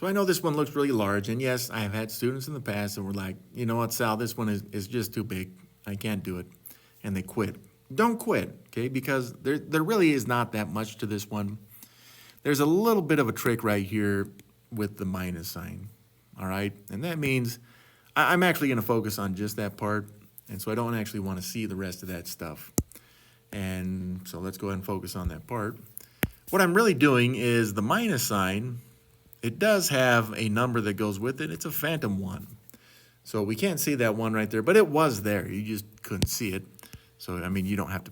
So I know this one looks really large, and yes, I have had students in the past that were like, you know what, Sal, this one is just too big. I can't do it. And they quit. Don't quit, okay, because there really is not that much to this one. There's a little bit of a trick right here with the minus sign, all right? And that means I'm actually going to focus on just that part, and so I don't actually want to see the rest of that stuff. And so let's go ahead and focus on that part. What I'm really doing is the minus sign, it does have a number that goes with it. It's a phantom 1. So we can't see that 1 right there, but it was there. You just couldn't see it. So, I mean, you don't have to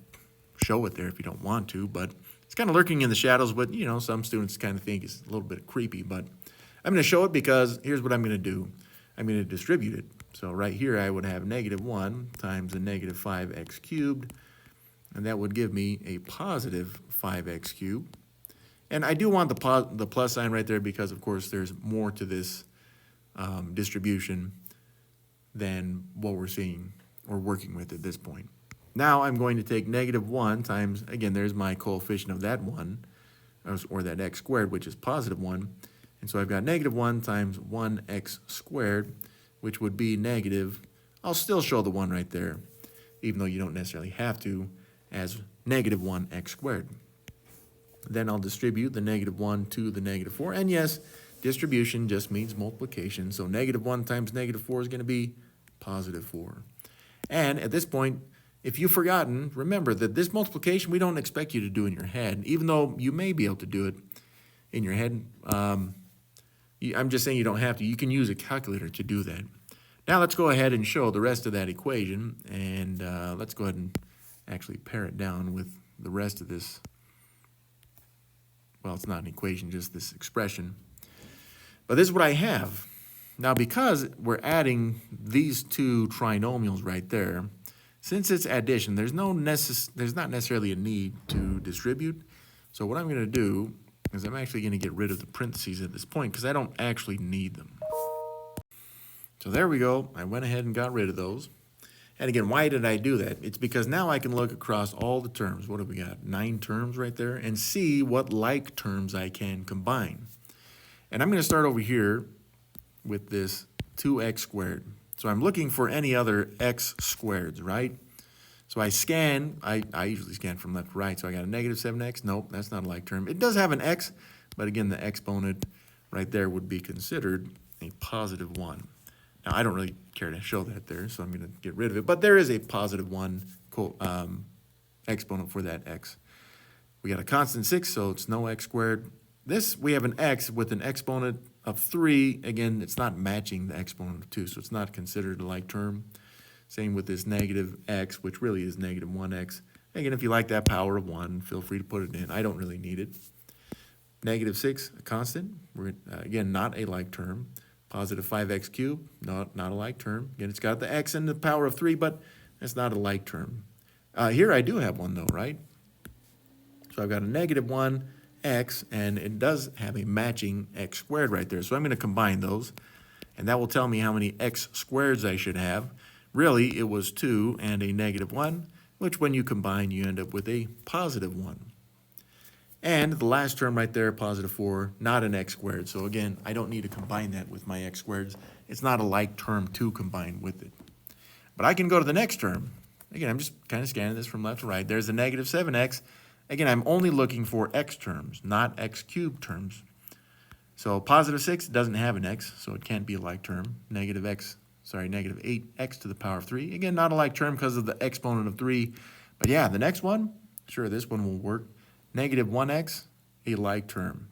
show it there if you don't want to, but it's kind of lurking in the shadows, but, you know, some students kind of think it's a little bit creepy, but I'm going to show it because here's what I'm going to do. I'm going to distribute it. So right here I would have -1 times a -5x cubed, and that would give me a positive 5x cubed. And I do want the plus sign right there because, of course, there's more to this distribution than what we're seeing or working with at this point. Now I'm going to take -1 times, again, there's my coefficient of that 1, or that x squared, which is +1. And so I've got -1 times 1x squared, which would be negative. I'll still show the 1 right there, even though you don't necessarily have to, as -1x squared. Then I'll distribute the -1 to the -4. And yes, distribution just means multiplication. So -1 times -4 is going to be +4. And at this point, if you've forgotten, remember that this multiplication we don't expect you to do in your head, even though you may be able to do it in your head. I'm just saying you don't have to. You can use a calculator to do that. Now let's go ahead and show the rest of that equation, and let's go ahead and actually pare it down with the rest of this. Well, it's not an equation, just this expression. But this is what I have. Now, because we're adding these two trinomials right there, since it's addition, there's not necessarily a need to distribute. So what I'm going to do is I'm actually going to get rid of the parentheses at this point because I don't actually need them. So there we go. I went ahead and got rid of those. And again, why did I do that? It's because now I can look across all the terms. What have we got? 9 terms right there, and see what like terms I can combine. And I'm going to start over here with this 2x squared. So I'm looking for any other x squareds, right? So I scan, I usually scan from left to right, so I got a -7x. Nope, that's not a like term. It does have an x, but again, the exponent right there would be considered a +1. Now, I don't really care to show that there, so I'm going to get rid of it. But there is a +1 exponent for that x. We got a constant 6, so it's no x squared. This, we have an x with an exponent of 3. Again, it's not matching the exponent of 2, so it's not considered a like term. Same with this -x, which really is -1x. Again, if you like that power of 1, feel free to put it in. I don't really need it. -6, a constant. We're, again, not a like term. Positive 5x cubed, not a like term. Again, it's got the x and the power of 3, but that's not a like term. Here I do have one, though, right? So I've got a -1x, and it does have a matching x squared right there. So I'm going to combine those, and that will tell me how many x squareds I should have. Really, it was 2 and a -1, which when you combine, you end up with a +1. And the last term right there, +4, not an x squared. So again, I don't need to combine that with my x squareds. It's not a like term to combine with it. But I can go to the next term. Again, I'm just kind of scanning this from left to right. There's a -7x. Again, I'm only looking for x terms, not x cubed terms. So +6 doesn't have an x, so it can't be a like term. -8x to the power of 3. Again, not a like term because of the exponent of 3. But yeah, the next one, sure, this one will work. -1x, a like term.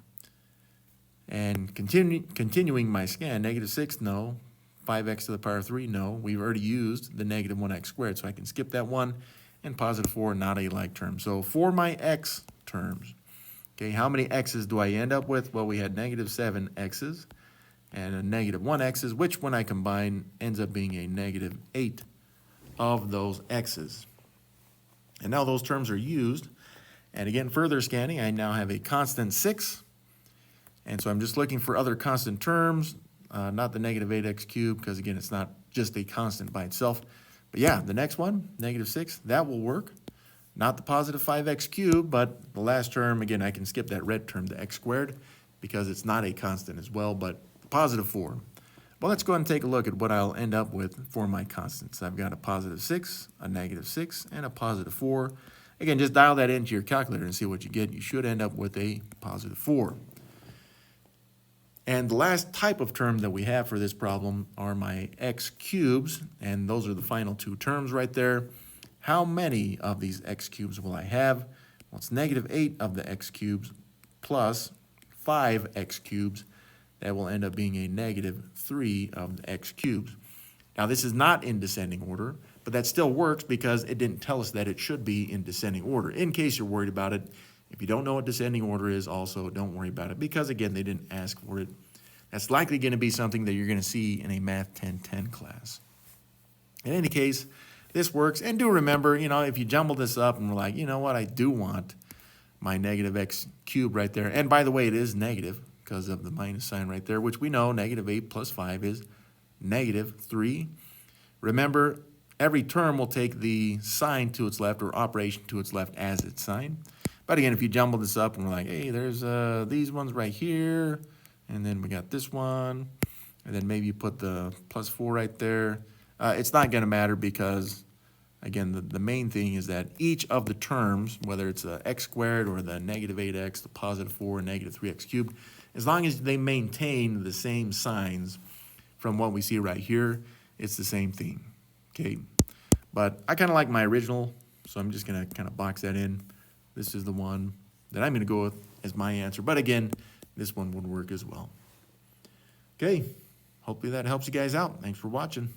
And continuing my scan, -6, no. 5x to the power of 3, no. We've already used the -1x squared, so I can skip that one. And +4, not a like term. So for my x terms, okay, how many x's do I end up with? Well, we had -7 x's and a -1 x's, which when I combine ends up being a -8 of those x's. And now those terms are used. And again, further scanning, I now have a constant 6. And so I'm just looking for other constant terms, not the -8x cubed, because again, it's not just a constant by itself. But yeah, the next one, -6, that will work. Not the +5x cubed, but the last term, again, I can skip that red term, the x squared, because it's not a constant as well, but positive 4. Well, let's go ahead and take a look at what I'll end up with for my constants. I've got a positive 6, a negative 6, and a positive 4. Again, just dial that into your calculator and see what you get. You should end up with a positive 4. And the last type of term that we have for this problem are my x cubes, and those are the final two terms right there. How many of these x cubes will I have? Well, it's negative 8 of the x cubes plus 5x cubes. That will end up being a negative 3 of the x cubes. Now, this is not in descending order, but that still works because it didn't tell us that it should be in descending order. In case you're worried about it, if you don't know what descending order is, also don't worry about it because, again, they didn't ask for it. That's likely going to be something that you're going to see in a Math 1010 class. In any case, this works. And do remember, if you jumble this up and we're like, you know what, I do want my negative x cubed right there. And by the way, it is negative because of the minus sign right there, which we know negative 8 plus 5 is negative 3. Remember, every term will take the sign to its left or operation to its left as its sign. But again, if you jumble this up and we're like, hey, there's these ones right here, and then we got this one, and then maybe you put the plus 4 right there. It's not going to matter because, again, the main thing is that each of the terms, whether it's the x squared or the negative 8x, the positive 4, negative 3x cubed, as long as they maintain the same signs from what we see right here, it's the same thing, okay? But I kind of like my original, so I'm just going to kind of box that in. This is the one that I'm going to go with as my answer. But again, this one would work as well. Okay, hopefully that helps you guys out. Thanks for watching.